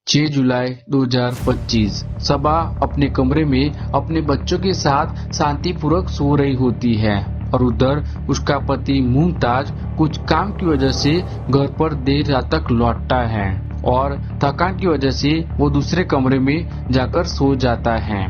6 जुलाई 2025 सबा अपने कमरे में अपने बच्चों के साथ शांतिपूर्वक सो रही होती है और उधर उसका पति मुमताज कुछ काम की वजह से घर पर देर रात तक लौटता है और थकान की वजह से वो दूसरे कमरे में जाकर सो जाता है।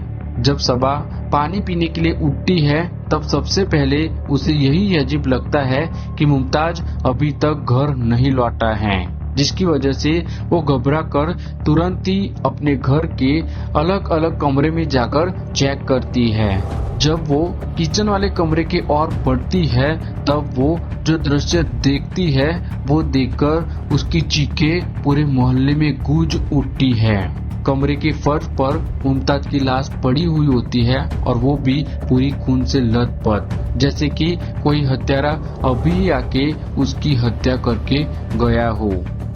जब सबा पानी पीने के लिए उठती है तब सबसे पहले उसे यही अजीब लगता है कि मुमताज अभी तक घर नहीं लौटा है, जिसकी वजह से वो घबरा कर तुरंत ही अपने घर के अलग अलग कमरे में जाकर चेक करती है। जब वो किचन वाले कमरे के ओर बढ़ती है तब वो जो दृश्य देखती है वो देखकर उसकी चीखें पूरे मोहल्ले में गूंज उठती है। कमरे के फर्श पर मुमताज की लाश पड़ी हुई होती है और वो भी पूरी खून से लथपथ, जैसे कि कोई हत्यारा अभी आके उसकी हत्या करके गया हो।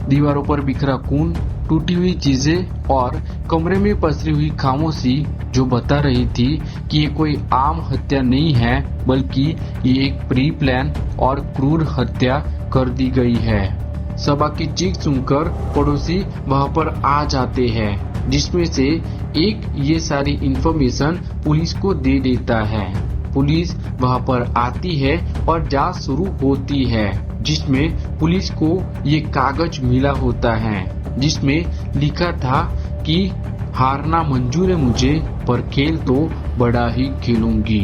दीवारों पर बिखरा खून, टूटी हुई चीजें और कमरे में पसरी हुई खामोशी जो बता रही थी कि ये कोई आम हत्या नहीं है बल्कि ये एक प्री प्लान और क्रूर हत्या कर दी गई है। सबा की चीख सुनकर पड़ोसी वहां पर आ जाते हैं, जिसमें से एक ये सारी इंफॉर्मेशन पुलिस को दे देता है। पुलिस वहां पर आती है और जांच शुरू होती है, जिसमें पुलिस को ये कागज मिला होता है जिसमें लिखा था कि हारना मंजूर है मुझे, पर खेल तो बड़ा ही खेलूंगी।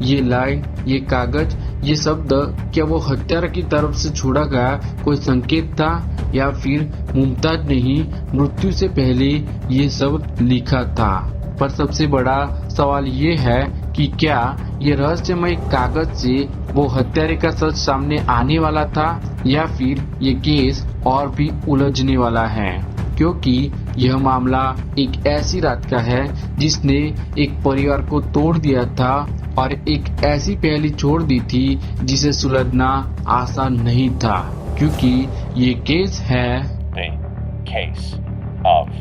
ये लाइन, ये कागज, ये शब्द क्या वो हत्यारा की तरफ से छोड़ा गया कोई संकेत था या फिर मुमताज ने ही मृत्यु से पहले ये सब लिखा था? पर सबसे बड़ा सवाल ये है कि क्या ये रहस्यमय कागज से वो हत्यारे का सच सामने आने वाला था या फिर ये केस और भी उलझने वाला है, क्योंकि यह मामला एक ऐसी रात का है जिसने एक परिवार को तोड़ दिया था और एक ऐसी पहेली छोड़ दी थी जिसे सुलझना आसान नहीं था, क्योंकि ये केस है The case of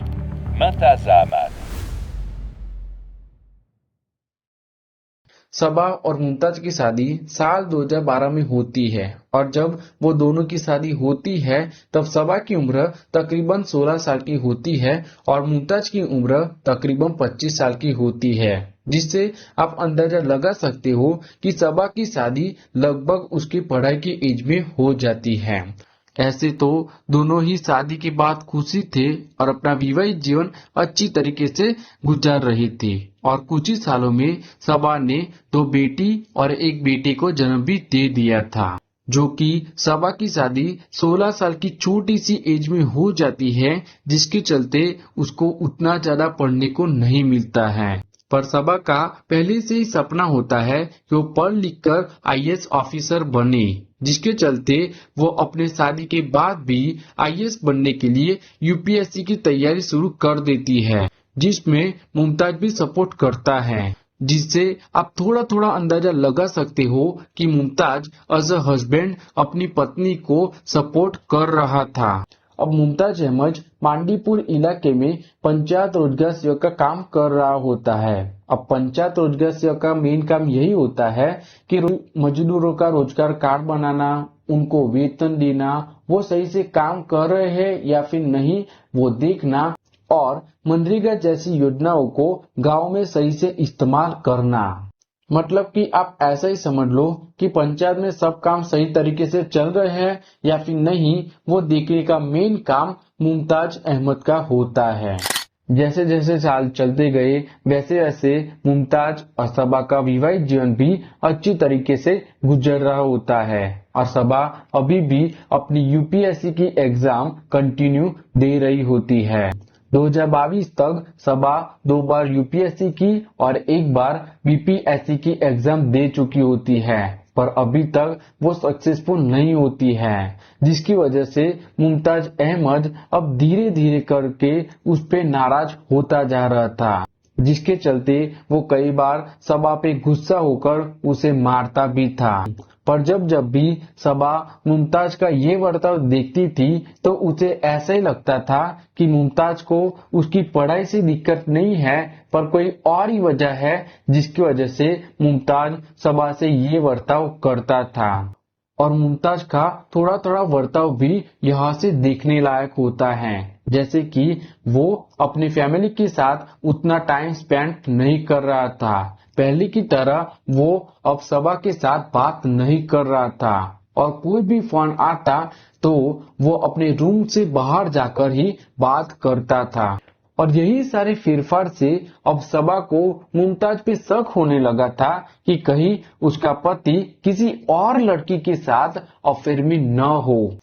Mumtaz Ahmad. सबा और मुमताज की शादी साल 2012 में होती है और जब वो दोनों की शादी होती है तब सबा की उम्र तकरीबन 16 साल की होती है और मुमताज की उम्र तकरीबन 25 साल की होती है, जिससे आप अंदाजा लगा सकते हो कि सबा की शादी लगभग उसकी पढ़ाई की एज में हो जाती है। ऐसे तो दोनों ही शादी के बाद खुशी थे और अपना विवाहित जीवन अच्छी तरीके से गुजार रही थी और कुछ ही सालों में सबा ने 2 बेटी और एक बेटे को जन्म भी दे दिया था, जो कि सबा की शादी 16 साल की छोटी सी एज में हो जाती है, जिसके चलते उसको उतना ज्यादा पढ़ने को नहीं मिलता है। पर सबा का पहले से ही सपना होता है कि वो पढ़ लिख कर आईएएस ऑफिसर बने, जिसके चलते वो अपने शादी के बाद भी आईएएस बनने के लिए यूपीएससी की तैयारी शुरू कर देती है, जिसमें मुमताज भी सपोर्ट करता है, जिससे आप थोड़ा थोड़ा अंदाजा लगा सकते हो कि मुमताज एज अ हस्बैंड अपनी पत्नी को सपोर्ट कर रहा था। अब मुमताज अहमद मांडीपुर इलाके में पंचायत रोजगार सेवक का काम कर रहा होता है। अब पंचायत रोजगार सेवक का मेन काम यही होता है कि मजदूरों का रोजगार कार्ड बनाना, उनको वेतन देना, वो सही से काम कर रहे हैं या फिर नहीं वो देखना और मनरेगा जैसी योजनाओं को गांव में सही से इस्तेमाल करना। मतलब कि आप ऐसा ही समझ लो कि पंचायत में सब काम सही तरीके से चल रहे हैं या फिर नहीं, वो देखने का मेन काम मुमताज अहमद का होता है। जैसे जैसे साल चलते गए वैसे वैसे मुमताज और सबा का विवाहित जीवन भी अच्छी तरीके से गुजर रहा होता है और सबा अभी भी अपनी यूपीएससी की एग्जाम कंटिन्यू दे रही होती है। 2022 तक सबा 2 बार यूपीएससी की और 1 बार बीपीएससी की एग्जाम दे चुकी होती है, पर अभी तक वो सक्सेसफुल नहीं होती है, जिसकी वजह से मुमताज अहमद अब धीरे धीरे करके उस पे नाराज होता जा रहा था, जिसके चलते वो कई बार सबा पे गुस्सा होकर उसे मारता भी था। पर जब जब भी सबा मुमताज का ये बर्ताव देखती थी तो उसे ऐसा ही लगता था कि मुमताज को उसकी पढ़ाई से दिक्कत नहीं है, पर कोई और ही वजह है जिसकी वजह से मुमताज सबा से ये बर्ताव करता था। और मुमताज का थोड़ा थोड़ा बर्ताव भी यहाँ से देखने लायक होता है। जैसे कि वो अपनी फैमिली के साथ उतना टाइम स्पेंड नहीं कर रहा था। पहले की तरह वो अब सबा के साथ बात नहीं कर रहा था और कोई भी फोन आता तो वो अपने रूम से बाहर जाकर ही बात करता था। और यही सारे फेरफार से अब सबा को मुमताज पे शक होने लगा था कि कहीं उसका पति किसी और लड़की के साथ अफेयर में न हो,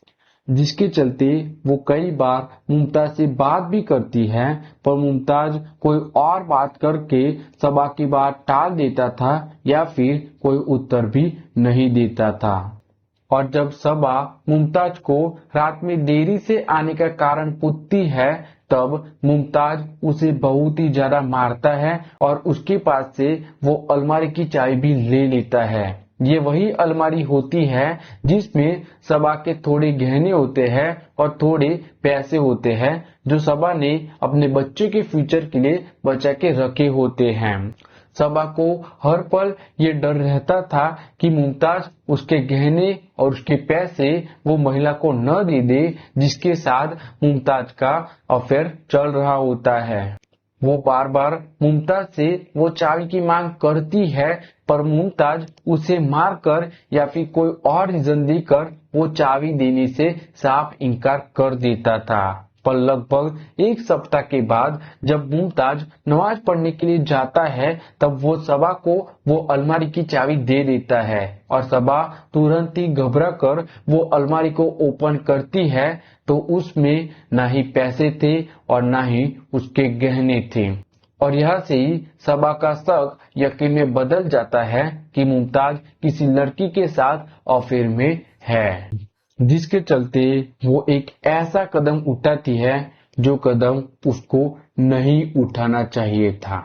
जिसके चलते वो कई बार मुमताज से बात भी करती है, पर मुमताज कोई और बात करके सबा की बात टाल देता था या फिर कोई उत्तर भी नहीं देता था। और जब सबा मुमताज को रात में देरी से आने का कारण पूछती है तब मुमताज उसे बहुत ही ज्यादा मारता है और उसके पास से वो अलमारी की चाबी भी ले लेता है। ये वही अलमारी होती है जिसमें सबा के थोड़े गहने होते हैं और थोड़े पैसे होते हैं जो सबा ने अपने बच्चे के फ्यूचर के लिए बचा के रखे होते हैं। सबा को हर पल ये डर रहता था कि मुमताज उसके गहने और उसके पैसे वो महिला को न दे दे जिसके साथ मुमताज का अफेयर चल रहा होता है। वो बार बार मुमताज से वो चाबी की मांग करती है, पर मुमताज उसे मारकर या फिर कोई और रीजन देकर वो चाबी देने से साफ इनकार कर देता था। पर लगभग एक सप्ताह के बाद जब मुमताज नमाज पढ़ने के लिए जाता है तब वो सबा को वो अलमारी की चाबी दे देता है और सबा तुरंत ही घबरा कर वो अलमारी को ओपन करती है तो उसमें ना ही पैसे थे और ना ही उसके गहने थे। और यहाँ से ही सबा का शक यकीन में बदल जाता है कि मुमताज किसी लड़की के साथ अफेयर में है, जिसके चलते वो एक ऐसा कदम उठाती है जो कदम उसको नहीं उठाना चाहिए था।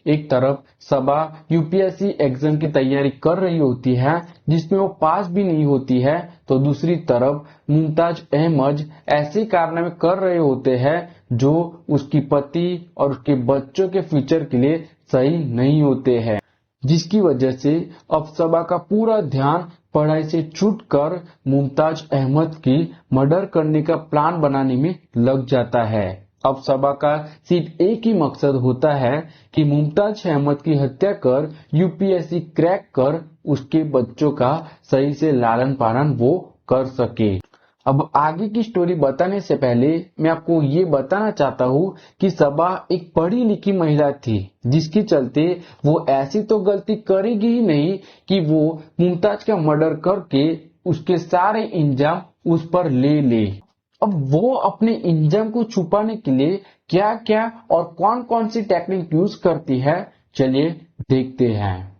एक तरफ सबा यूपीएससी एग्जाम की तैयारी कर रही होती है जिसमें वो पास भी नहीं होती है, तो दूसरी तरफ मुमताज अहमद ऐसे कारनामे कर रहे होते हैं जो उसकी पति और उसके बच्चों के फ्यूचर के लिए सही नहीं होते हैं, जिसकी वजह से अब सबा का पूरा ध्यान पढ़ाई से छूटकर मुमताज अहमद की मर्डर करने का प्लान बनाने में लग जाता है। अब सबा का सिर्फ एक ही मकसद होता है कि मुमताज अहमद की हत्या कर यूपीएससी क्रैक कर उसके बच्चों का सही से लालन पालन वो कर सके। अब आगे की स्टोरी बताने से पहले मैं आपको ये बताना चाहता हूँ कि सबा एक पढ़ी लिखी महिला थी, जिसके चलते वो ऐसी तो गलती करेगी ही नहीं कि वो मुमताज का मर्डर करके उसके सारे इंजाम उस पर ले ले। अब वो अपने इंजाम को छुपाने के लिए क्या क्या और कौन कौन सी टेक्निक यूज करती है, चलिए देखते हैं।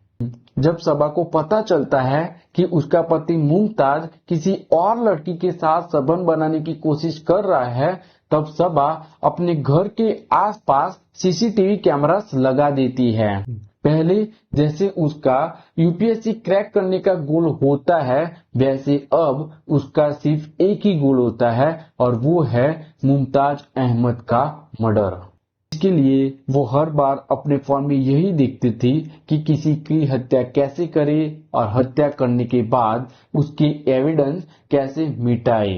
जब सबा को पता चलता है कि उसका पति मुमताज किसी और लड़की के साथ संबंध बनाने की कोशिश कर रहा है, तब सबा अपने घर के आसपास सीसीटीवी कैमरास लगा देती है। पहले जैसे उसका यूपीएससी क्रैक करने का गोल होता है, वैसे अब उसका सिर्फ एक ही गोल होता है और वो है मुमताज अहमद का मर्डर। इसके लिए वो हर बार अपने फोन में यही देखती थी कि किसी की हत्या कैसे करे और हत्या करने के बाद उसकी एविडेंस कैसे मिटाए।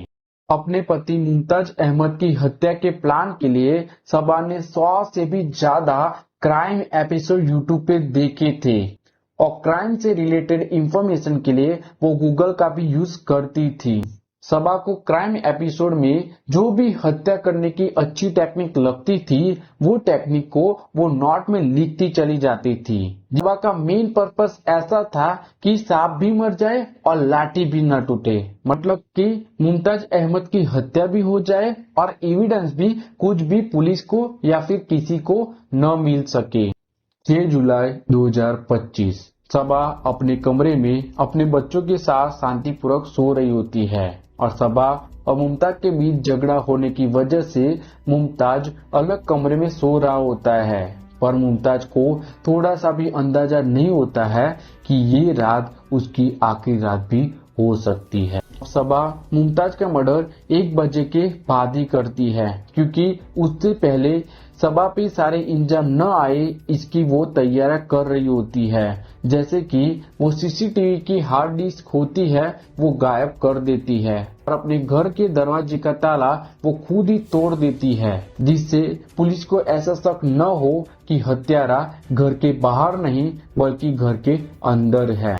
अपने पति मुमताज अहमद की हत्या के प्लान के लिए सबा ने 100 से भी ज्यादा क्राइम एपिसोड यूट्यूब पे देखे थे और क्राइम से रिलेटेड इंफॉर्मेशन के लिए वो गूगल का भी यूज करती थी। सबा को क्राइम एपिसोड में जो भी हत्या करने की अच्छी टेक्निक लगती थी वो टेक्निक को वो नोट में लिखती चली जाती थी। सबा का मेन पर्पस ऐसा था कि सांप भी मर जाए और लाठी भी न टूटे, मतलब कि मुमताज अहमद की हत्या भी हो जाए और एविडेंस भी कुछ भी पुलिस को या फिर किसी को न मिल सके। 6 जुलाई 2025 सबा अपने कमरे में अपने बच्चों के साथ शांतिपूर्वक सो रही होती है और सबा और मुमताज के बीच झगड़ा होने की वजह से मुमताज अलग कमरे में सो रहा होता है, पर मुमताज को थोड़ा सा भी अंदाजा नहीं होता है कि ये रात उसकी आखिरी रात भी हो सकती है। सबा मुमताज का मर्डर 1 बजे के बाद ही करती है, क्योंकि उससे पहले सबा पे सारे इंजाम न आए इसकी वो तैयारी कर रही होती है। जैसे कि वो सीसीटीवी की हार्ड डिस्क होती है वो गायब कर देती है और अपने घर के दरवाजे का ताला वो खुद ही तोड़ देती है, जिससे पुलिस को ऐसा शक न हो कि हत्यारा घर के बाहर नहीं बल्कि घर के अंदर है।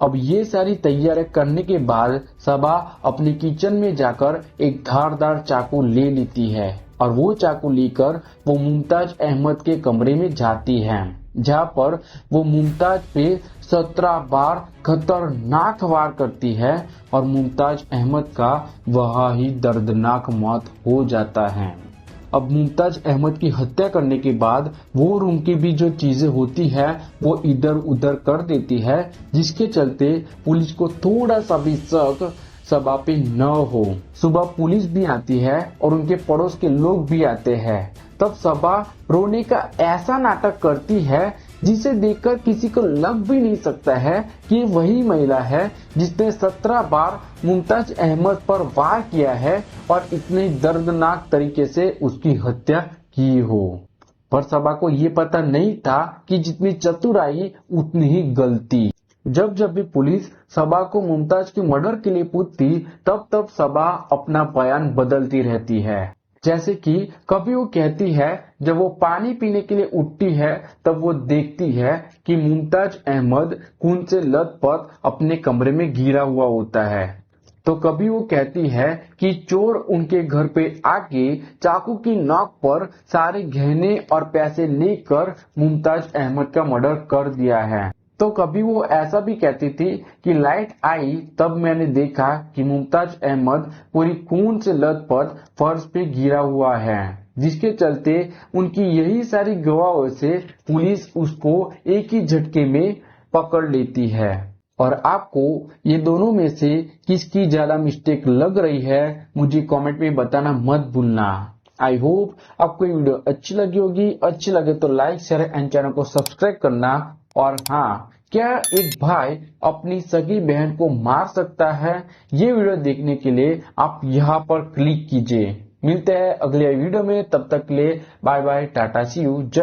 अब ये सारी तैयारी करने के बाद सबा अपने किचन में जाकर एक धारदार चाकू ले लेती है और वो चाकू लेकर वो मुमताज अहमद के कमरे में जाती है, जहाँ पर वो मुमताज पे 17 बार खतरनाक वार करती है और मुमताज अहमद का वह ही दर्दनाक मौत हो जाता है। अब मुमताज अहमद की हत्या करने के बाद वो रूम की भी जो चीजें होती है वो इधर उधर कर देती है, जिसके चलते पुलिस को थोड़ा सा भी शक सबा पे न हो। सुबह पुलिस भी आती है और उनके पड़ोस के लोग भी आते हैं। तब सबा रोने का ऐसा नाटक करती है जिसे देखकर किसी को लग भी नहीं सकता है कि वही महिला है जिसने 17 बार मुमताज अहमद पर वार किया है और इतने दर्दनाक तरीके से उसकी हत्या की हो। पर सबा को ये पता नहीं था कि जितनी चतुराई उतनी ही गलती। जब भी पुलिस सबा को मुमताज के मर्डर के लिए पूछती तब सबा अपना बयान बदलती रहती है। जैसे कि कभी वो कहती है जब वो पानी पीने के लिए उठती है तब वो देखती है कि मुमताज अहमद खून से लथपथ अपने कमरे में गिरा हुआ होता है। तो कभी वो कहती है कि चोर उनके घर पे आके चाकू की नोक पर सारे गहने और पैसे लेकर मुमताज अहमद का मर्डर कर दिया है। तो कभी वो ऐसा भी कहती थी कि लाइट आई तब मैंने देखा कि मुमताज अहमद पूरी खून से लथपथ फर्श पे गिरा हुआ है, जिसके चलते उनकी यही सारी गवाहों से पुलिस उसको एक ही झटके में पकड़ लेती है। और आपको ये दोनों में से किसकी ज्यादा मिस्टेक लग रही है मुझे कमेंट में बताना मत भूलना। आई होप आपको ये वीडियो अच्छी लगी होगी। अच्छी लगे तो लाइक शेयर एंड चैनल को सब्सक्राइब करना। और हाँ, क्या एक भाई अपनी सगी बहन को मार सकता है? ये वीडियो देखने के लिए आप यहाँ पर क्लिक कीजिए। मिलते हैं अगले वीडियो में, तब तक के लिए bye bye, tata, see you, जय।